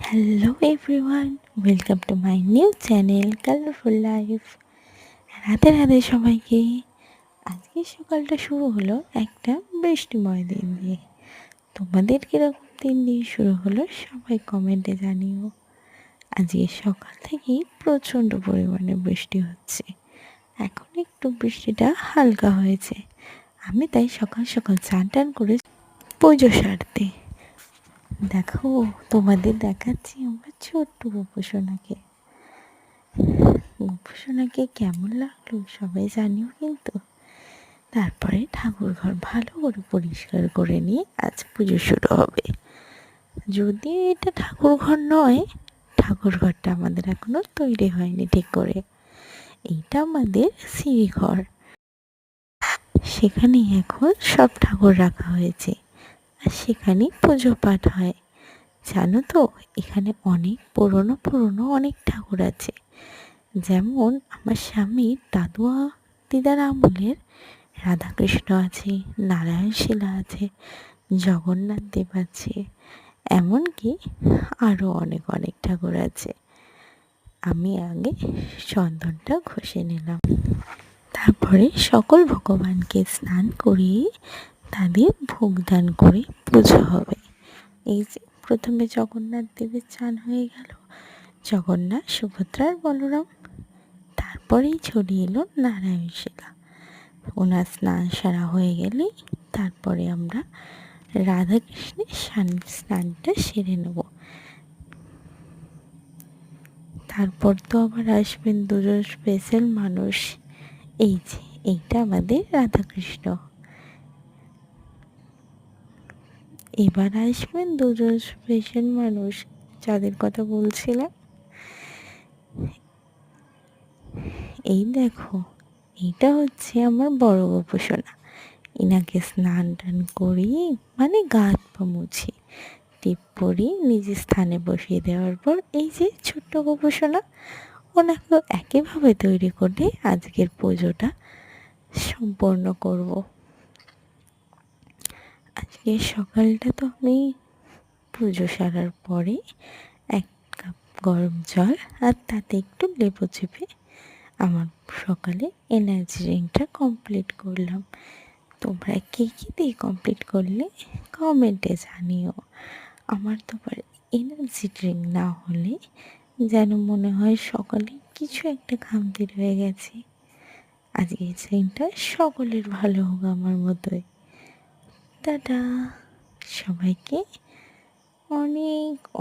Hello everyone, welcome to my new channel colourful life. রাতে রাতে সবাইকে। আজকে সকালটা শুরু হলো একটা বৃষ্টিময় দিন দিয়ে। তোমাদের কীরকম দিন দিয়ে শুরু হলো সবাই কমেন্টে জানিও। আজকে সকাল থেকেই প্রচণ্ড পরিমাণে বৃষ্টি হচ্ছে। এখন একটু বৃষ্টিটা হালকা হয়েছে। আমি তাই সকাল সকাল স্নান টান করে পুজো সারতে দেখো তোমাদের দেখাচ্ছি আমার ছোট্ট গোপুসোনাকে। গোপুসোনাকে কেমন লাগলো সবাই জানিও কিন্তু। তারপরে ঠাকুর ঘর ভালো করে পরিষ্কার করে নিয়ে আজ পুজো শুরু হবে। যদি এটা ঠাকুর ঘর নয়, ঠাকুর ঘরটা আমাদের এখনো তৈরি হয়নি ঠিক করে। এইটা আমাদের সিঁড়িঘর। সেখানে এখন সব ঠাকুর রাখা হয়েছে আর সেখানেই পুজো পাঠ হয়। জানো তো, এখানে অনেক পুরনো অনেক ঠাকুর আছে। যেমন আমার স্বামীর দাদুয়া দিদার আমলের রাধাকৃষ্ণ আছে, নারায়ণ শিলা আছে, জগন্নাথ দেব আছে, এমনকি আরও অনেক ঠাকুর আছে। আমি আগে চন্দনটা ঘষে নিলাম, তারপরে সকল ভগবানকে স্নান করিয়ে তাদের ভোগদান করে পুজো হবে। এই যে প্রথমে জগন্নাথ দেবের চান হয়ে গেল, জগন্নাথ, সুভদ্রা আর বলরাম। তারপরেই ছড়িয়ে এলো নারায়ণ শিলা। ওনার স্নান সারা হয়ে গেলেই তারপরে আমরা রাধাকৃষ্ণের স্নানটা সেরে নেব। তারপর তো আবার আসবেন দুজন স্পেশাল মানুষ। এই যে এইটা আমাদের রাধাকৃষ্ণ। এবার আসবেন দুজন স্পেশাল মানুষ যাদের কথা বলছিলাম। এই দেখো, এইটা হচ্ছে আমার বড় গোপুসোনা। এনাকে স্নান টান করিয়ে মানে গা হাত পা মুছিয়ে টিপ পরিয়ে নিজের স্থানে বসিয়ে দেওয়ার পর এই যে ছোট্ট গোপুসোনা, ওনাকেও একইভাবে তৈরি করে আজকের পুজোটা সম্পন্ন করব। আজকে সকালটা তো আমি পুজো সারার পরে 1 কাপ গরম জল আর তাতে একটু লেবু চিপে আমার সকালে এনার্জি ড্রিঙ্কটা কমপ্লিট করলাম। তোমরা কে দিয়ে কমপ্লিট করলে কমেন্টে জানিও। আমার তো এনার্জি ড্রিঙ্ক না হলে যেন মনে হয় সকালে কিছু একটা খামতি রয়ে গেছে। আজকে এই ড্রিঙ্কটা সকলের ভালো হোক আমার মতোই। টাটা, সবাইকে অনেক